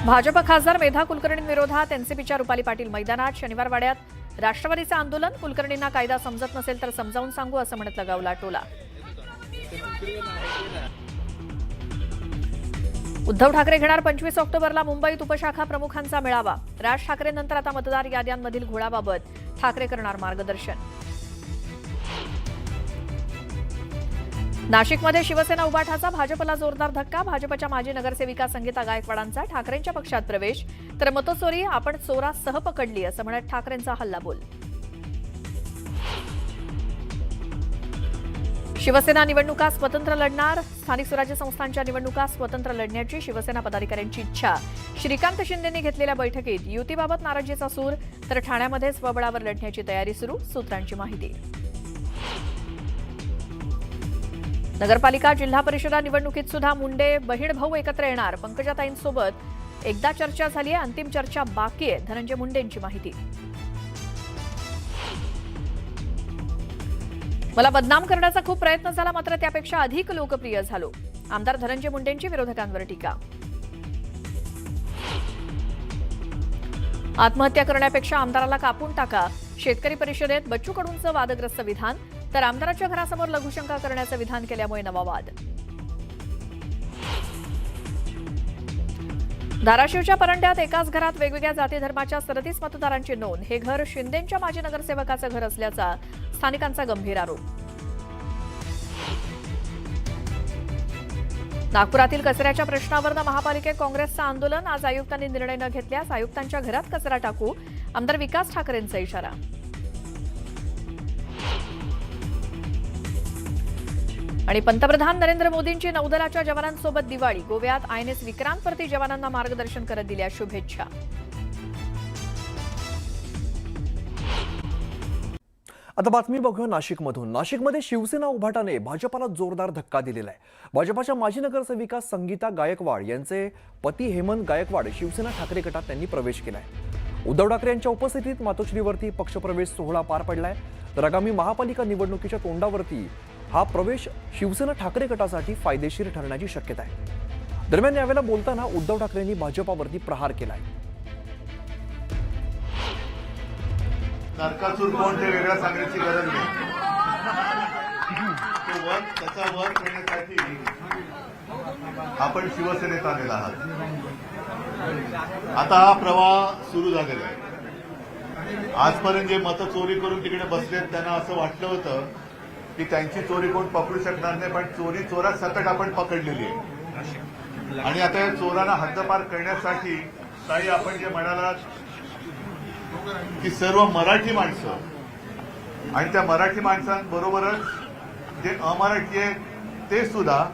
भाजप खासदार मेधा कुलकर्णींविरोधात एनसीपीच्या रुपाली पाटील मैदानात. शनिवार वाड्यात राष्ट्रवादीचं आंदोलन. कुलकर्णींना कायदा समजत नसेल तर समजावून सांगू असं म्हणत लगावला टोला. उद्धव ठाकरे घेणार 25 ऑक्टोबरला मुंबईत उपशाखा प्रमुखांचा मेळावा. राज ठाकरेंनंतर आता मतदार याद्यांमधील घोळाबाबत ठाकरे करणार मार्गदर्शन. नाशिकमध्ये शिवसेना उभाटाचा भाजपला जोरदार धक्का. भाजपच्या माजी नगरसेविका संगीता गायकवाडांचा ठाकरेंच्या पक्षात प्रवेश. तर मतचोरी आपण चोरासह पकडली असं म्हणत ठाकरेंचा हल्लाबोल. शिवसेना निवडणुका स्वतंत्र लढणार. स्थानिक स्वराज्य संस्थांच्या निवडणुका स्वतंत्र लढण्याची शिवसेना पदाधिकाऱ्यांची इच्छा. श्रीकांत शिंदेंनी घेतलेल्या बैठकीत युतीबाबत नाराजीचा सूर. तर ठाण्यामध्ये स्वबळावर लढण्याची तयारी सुरू. सूत्रांची माहिती. नगरपालिका जिल्हा परिषदा निवडणुकीत सुद्धा मुंडे बहीण भाऊ एकत्र येणार. पंकजाताईंसोबत एकदा चर्चा झाली आहे, अंतिम चर्चा बाकी आहे. धनंजय मुंडेंची माहिती. मला बदनाम करण्याचा खूप प्रयत्न झाला, मात्र त्यापेक्षा अधिक लोकप्रिय झालो. आमदार धनंजय मुंडेंची विरोधकांवर टीका. आत्महत्या करण्यापेक्षा आमदाराला कापून टाका. शेतकरी परिषदेत बच्चू कडूंचं वादग्रस्त विधान. तर आमदाराच्या घरासमोर लघुशंका करण्याचं विधान केल्यामुळे नवा वाद. धाराशिवच्या परंड्यात एकाच घरात वेगवेगळ्या जाती धर्माच्या 37 मतदारांची नोंद. हे घर शिंदेंच्या माजी नगरसेवकाचं घर असल्याचा स्थानिकांचा गंभीर आरोप. नागपुरातील कचऱ्याच्या प्रश्नावरून महापालिकेत काँग्रेसचं आंदोलन. आज आयुक्तांनी निर्णय न घेतल्यास आयुक्तांच्या घरात कचरा टाकू. आमदार विकास ठाकरेंचा इशारा. आणि पंतप्रधान नरेंद्र मोदींची नौदलाच्या जवानांसोबत दिवाळी. गोव्यात आयएनएस विक्रांतवरती जवानांना मार्गदर्शन करत दिल्या शुभेच्छा. आता बातमी बघूया नाशिकमधून. नाशिकमध्ये शिवसेना उभाटाने भाजपाला जोरदार धक्का दिलेला आहे. भाजपाच्या माजी नगरसेविका संगीता गायकवाड यांचे पती हेमंत गायकवाड शिवसेना ठाकरे गटात त्यांनी प्रवेश केलाय. उद्धव ठाकरे यांच्या उपस्थितीत मातोश्रीवरती पक्षप्रवेश सोहळा पार पडलाय. तर आगामी महापालिका निवडणुकीच्या तोंडावरती हा प्रवेश शिवसेना ठाकरे गटासाठी फायदेशीर ठरण्याची शक्यता आहे. दरम्यान यावेळेला बोलताना उद्धव ठाकरेंनी भाजपावरती प्रहार केलाय. नरकासूर कोण ते वेगळं सांगण्याची गरज नाही. तो वध त्याचा वध करण्यासाठी आपण शिवसेनेत आलेला आहात. आता हा प्रवाह सुरू झालेला आहे. आजपर्यंत जे मतं चोरी करून तिकडे बसलेत त्यांना असं वाटलं होतं की त्यांची चोरी कोण पकडू शकणार नाही, पण चोरी चोरात सकट आपण पकडलेली आहे. आणि आता या चोरांना हद्दपार करण्यासाठी ताई आपण जे म्हणालात की सर्व मराठी माणसं आणि त्या मराठी माणसांबरोबरच जे अमराठी आहेत ते सुद्धा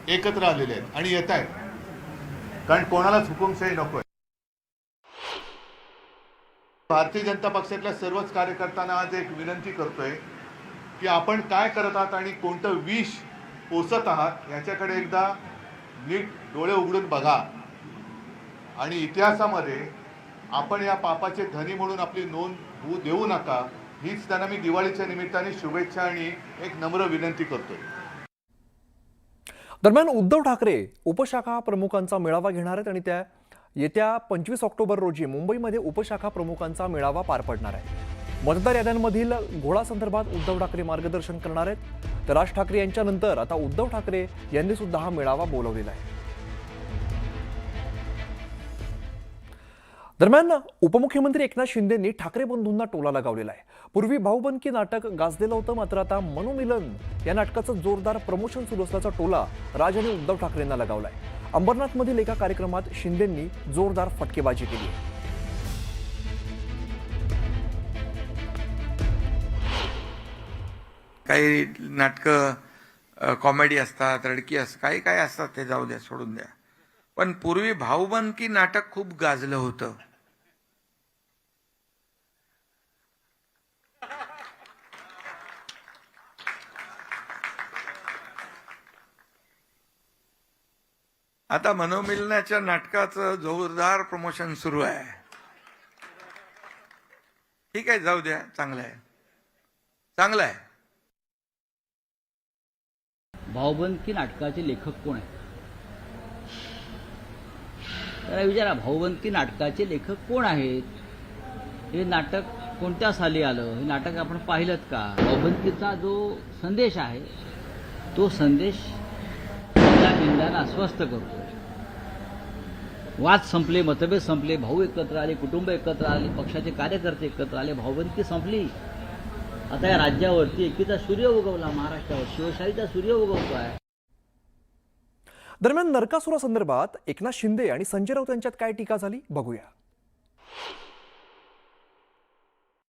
एकत्र आलेले आहेत आणि येत आहेत, कारण कोणालाच हुकुमशाही नकोय. भारतीय जनता पक्षातल्या सर्वच कार्यकर्त्यांना आज एक विनंती करतोय की आपण काय करत आहात आणि कोणतं विष पोसत आहात याच्याकडे एकदा नीट डोळे उघडून बघा. आणि इतिहासामध्ये आपण या पापाचे धनी म्हणून आपली नोंद होऊ देऊ नका. हीच त्यांना मी दिवाळीच्या निमित्ताने शुभेच्छा आणि एक नम्र विनंती करतोय. दरम्यान उद्धव ठाकरे उपशाखा प्रमुखांचा मेळावा घेणार आहेत आणि त्या येत्या 25 ऑक्टोबर रोजी मुंबईमध्ये उपशाखा प्रमुखांचा मेळावा पार पडणार आहे. मतदार याद्यांमधील घोळासंदर्भात उद्धव ठाकरे मार्गदर्शन करणार आहेत. तर राज ठाकरे यांच्यानंतर आता उद्धव ठाकरे यांनी सुद्धा हा मेळावा बोलवलेला आहे. दरम्यान उपमुख्यमंत्री एकनाथ शिंदेंनी ठाकरे बंधूंना टोला लगावलेला आहे. पूर्वी भाऊबंदकी नाटक गाजलेलं होतं, मात्र आता मनोमिलन या नाटकाचं जोरदार प्रमोशन सुरू असल्याचा टोला राज यांनी उद्धव ठाकरेंना लगावलाय. अंबरनाथमधील एका कार्यक्रमात शिंदेंनी जोरदार फटकेबाजी केली. काही नाटकं कॉमेडी असतात, रडकी असतात, काही काय असतात, ते जाऊ द्या, सोडून द्या. पण पूर्वी भाऊबंदकी नाटक खूप गाजलं होतं. आता मनोमिलनाच्या नाटकाचं जोरदार प्रमोशन सुरू आहे. ठीक आहे, जाऊ द्या, चांगलं आहे, चांगलं आहे. भाऊबंदकी नाटकाचे लेखक कोण आहेत? त्याला विचारा भाऊबंदकी नाटकाचे लेखक कोण आहेत, हे नाटक कोणत्या साली आलं, हे नाटक आपण पाहिलं का? भाऊबंदकीचा जो संदेश आहे तो संदेश निंदाला अस्वस्थ करतो. वाद संपले, मतभेद संपले, भाऊ एकत्र आले, कुटुंब एकत्र आले, पक्षाचे कार्यकर्ते एकत्र आले, भाऊबंदकी संपली. आता या राज्यावरती एकीचा सूर्य उगवला, महाराष्ट्रावर शिवशाहीचा सूर्य उगवतो आहे. दरम्यान नरकासुरासंदर्भात एकनाथ शिंदे आणि संजय राऊत यांच्यात काय टीका झाली बघूया.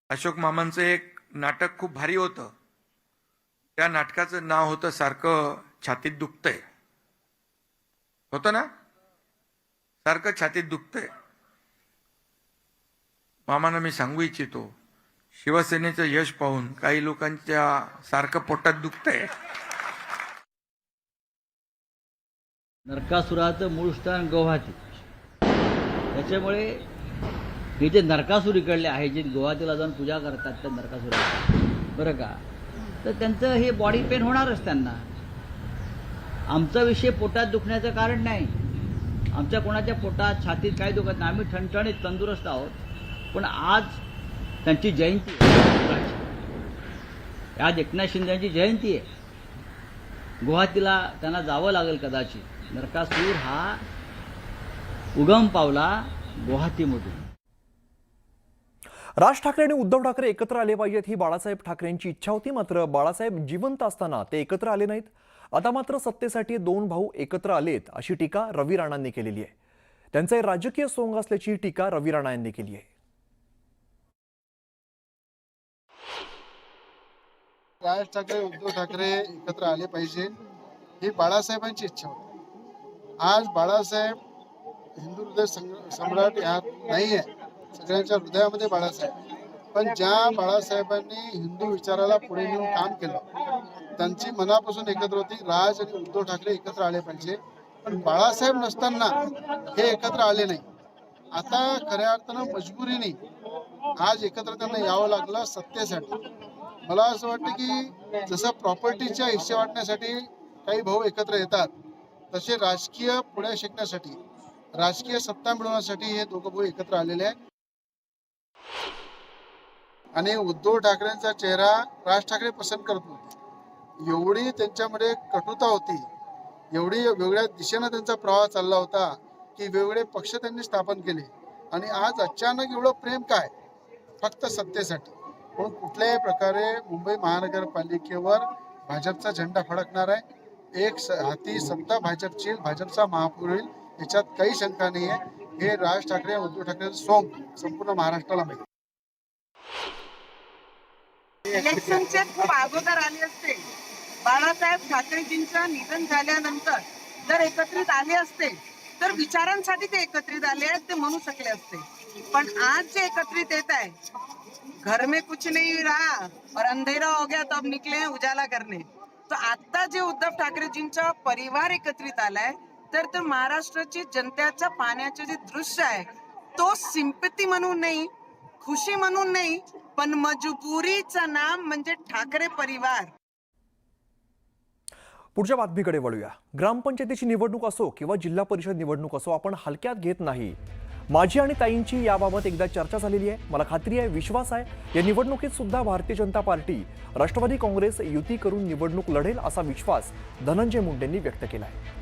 अशोक मामांचं एक नाटक खूप भारी होतं. त्या नाटकाचं नाव होतं सारखं छातीत दुखतंय. होतं ना, सारखं छातीत दुखतंय. मामांना मी सांगू इच्छितो, शिवसेनेचं यश पाहून काही लोकांच्या सारखं पोटात दुखतंय. नरकासुराचं मूळ स्थान गुवाहाटी. त्याच्यामुळे हे जे नरकासूर इकडले आहे, जे गुवाहाटीला जाऊन पूजा करतात त्या नरकासुराची, बरं का, तर त्यांचं हे बॉडी पेन होणारच त्यांना. आमचा विषय पोटात दुखण्याचं कारण नाही. आमच्या कोणाच्या पोटात छातीत काही दुखत नाही. आम्ही ठणठणीत तंदुरुस्त आहोत. पण आज त्यांची जयंती आहे. आज एकनाथ शिंदे यांची जयंती आहे. गुवाहाटीला त्यांना जावं लागेल कदाचित. नरकासूर हा उगम पावला गुवाहाटीमधून. राज ठाकरे आणि उद्धव ठाकरे एकत्र आले पाहिजेत ही बाळासाहेब ठाकरेंची इच्छा होती. मात्र बाळासाहेब जिवंत असताना ते एकत्र आले नाहीत. आता मात्र सत्तेसाठी दोन भाऊ एकत्र आलेत अशी टीका रवी राणांनी केलेली आहे. त्यांचे राजकीय सोंग असल्याची टीका रवी राणा यांनी केली आहे. राज ठाकरे उद्धव ठाकरे एकत्र आले पाहिजे ही बाळासाहेबांची इच्छा होती. आज बाळासाहेब हिंदू हृदय सम्राट यात नाही आहे. सगळ्यांच्या हृदयामध्ये बाळासाहेब. पण ज्या बाळासाहेबांनी हिंदू विचाराला पुढे नेऊन काम केलं, त्यांची मनापासून एकत्र होती. राज आणि उद्धव ठाकरे एकत्र आले पाहिजे. पण बाळासाहेब नसताना हे एकत्र आले नाही. आता खऱ्या अर्थानं मजबुरीने आज एकत्र त्यांना यावं लागलं सत्तेसाठी. मला असं वाटतं की जसं प्रॉपर्टीच्या हिस्से वाटण्यासाठी काही भाऊ एकत्र येतात, तसे राजकीय पुढे शिकण्यासाठी, राजकीय सत्ता मिळवण्यासाठी हे दोघं भाऊ एकत्र आलेले आहेत. आणि उद्धव ठाकरेंचा चेहरा राज ठाकरे पसंत करत नव्हते. एवढी त्यांच्यामध्ये कटुता होती, एवढी वेगळ्या दिशेनं त्यांचा प्रवाह चालला होता की वेगवेगळे पक्ष त्यांनी स्थापन केले. आणि आज अचानक एवढं प्रेम काय? फक्त सत्तेसाठी. पण कुठल्याही प्रकारे मुंबई महानगरपालिकेवर भाजपचा झेंडा फडकणार आहे. एक हाती सत्ता भाजपची, भाजपचा महापौर होईल, याच्यात काही शंका नाही आहे. हे राज ठाकरे उद्धव ठाकरेंचं सोंग संपूर्ण महाराष्ट्राला माहिती. इलेक्शनचे खूप अगोदर आले असते. बाळासाहेब ठाकरेजींचं निधन झाल्यानंतर जर एकत्रित आले असते तर विचारांसाठी ते एकत्रित आले आहेत ते म्हणू शकले असते. पण आज जे एकत्रित येत आहे, घर में कुछ नहीं रहा और अंधेरा हो गया तो अब निकले हैं उजाला करने. तो आता जे उद्धव ठाकरेजींचा परिवार एकत्रित आलाय तर महाराष्ट्राची जनतेच्या पाण्याचे जे दृश्य आहे तो सिंपती म्हणून नाही, खुशी म्हणून नाही, पण मजबुरीचं नाम म्हणजे ठाकरे परिवार. पुढच्या बातमीकडे वळूया. ग्रामपंचायतीची निवडणूक असो किंवा जिल्हा परिषद निवडणूक असो, आपण हलक्यात घेत नाही. माझी आणि ताईंची याबाबत एकदा चर्चा झालेली आहे. मला खात्री आहे, विश्वास आहे, या निवडणुकीत सुद्धा भारतीय जनता पार्टी, राष्ट्रवादी काँग्रेस युती करून निवडणूक लढेल असा विश्वास धनंजय मुंडेंनी व्यक्त केला आहे.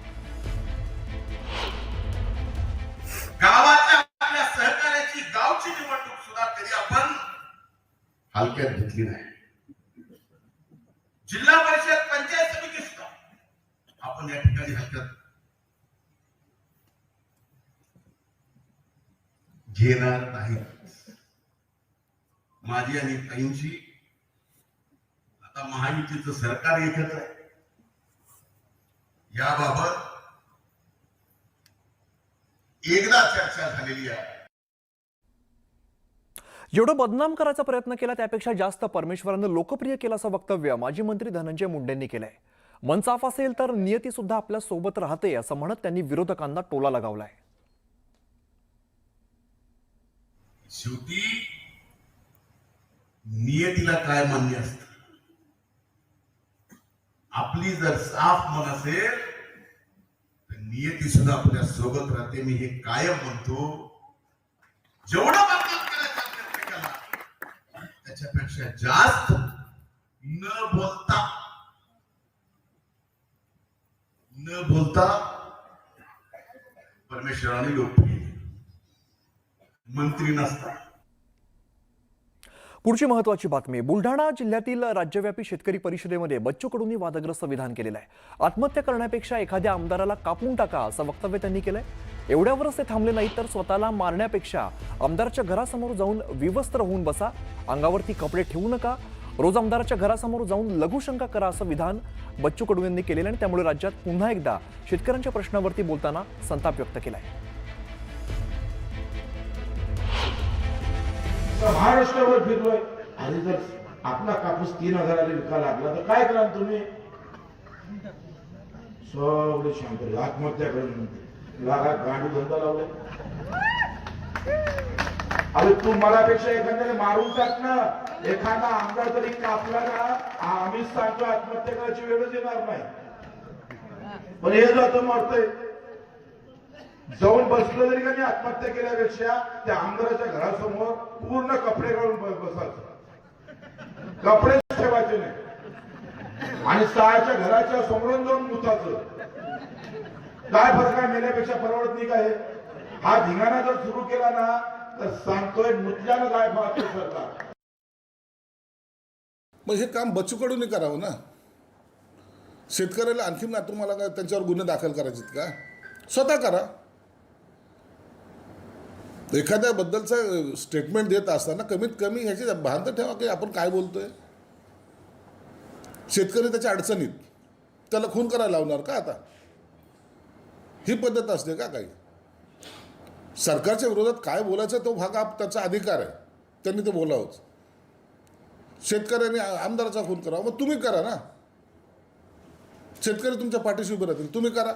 गावातल्या आपल्या सहकार्याची गावची निवडणूक सुद्धा कधी आपण हलक्यात घेतली नाही. जिल्हा परिषद पंचायत समिती सुद्धा आपण या ठिकाणी हलक्यात घेणार नाही. माझी आणि ताईंची आता महायुतीचं सरकार येतच आहे. याबाबत एकदा चर्चा झालेली आहे. जेवढं बदनाम करायचा प्रयत्न केला त्यापेक्षा जास्त परमेश्वरानं लोकप्रिय केलं असं वक्तव्य माजी मंत्री धनंजय मुंडेंनी केलंय. मन साफ असेल तर नियती सुद्धा आपल्या सोबत राहते असं म्हणत त्यांनी विरोधकांना टोला लगावलाय. शेवटी नियतीला काय मान्य असतं? आपली जर साफ मन असेल तर नियती सुद्धा आपल्या सोबत राहते. मी हे कायम म्हणतो, जेवढं बदनाम करायचा प्रयत्न केला त्याच्यापेक्षा जास्त न बोलता परमेश्वराने लोकप्रिय मंत्री नसता. पुढची महत्वाची बातमी. बुलढाणा जिल्ह्यातील राज्यव्यापी शेतकरी परिषदेमध्ये बच्चू कडूंनी वादग्रस्त विधान केलेलं आहे. आत्महत्या करण्यापेक्षा एखाद्या आमदाराला कापून टाका असं वक्तव्य त्यांनी केलंय. एवढ्यावरच ते थांबले नाही तर स्वतःला मारण्यापेक्षा आमदाराच्या घरासमोर जाऊन विवस्त्र होऊन बसा, अंगावरती कपडे ठेवू नका, रोज आमदाराच्या घरासमोर जाऊन लघुशंका करा असं विधान बच्चू कडू यांनी केलेलं आणि त्यामुळे राज्यात पुन्हा एकदा शेतकऱ्यांच्या प्रश्नावरती बोलताना संताप व्यक्त केलाय. महाराष्ट्रावर फिरलोय आणि जर आपला कापूस 3,000 विका लागला तर काय कराल तुम्ही? सगळे शांत आत्महत्या करून लागा गाडी धंदा लावले. अरे तू मलापेक्षा एखाद्याने मारून टाक ना. एखादा आमदार तरी कापला ना, आम्हीच सांगतो आत्महत्या करायची वेळच येणार नाही. पण हे जातं मारतंय. जाऊन बसलं तरी का नाही, आत्महत्या केल्यापेक्षा त्या आमदाराच्या घरासमोर पूर्ण कपडे काढून बसायचं, कपडे ठेवायचे नाही आणि सहाच्या घराच्या समोरून जाऊन मुताचं. काय फरक आहे? मेल्यापेक्षा परवडत नाही का? हे हा धिंगाणा जर सुरू केला ना तर सांगतोय मुतल्यानं काय पाहतो सरकार. मग हे काम बच्चू कडून करावं ना. शेतकऱ्याला आणखी ना तुम्हाला काय त्यांच्यावर गुन्हे दाखल करायचे का? स्वतः करा. एखाद्याबद्दलचं स्टेटमेंट देत असताना कमीत कमी ह्याची भान तर ठेवा की आपण काय बोलतोय. शेतकरी त्याच्या अडचणीत, त्याला खून करायला लावणार का आता? ही पद्धत असते का काही? सरकारच्या विरोधात काय बोलायचं तो भाग त्याचा अधिकार आहे, त्यांनी ते बोलावंच. शेतकऱ्यांनी आमदाराचा खून करावा, मग तुम्ही करा ना. शेतकरी तुमच्या पाठीशी उभे राहतील, तुम्ही करा.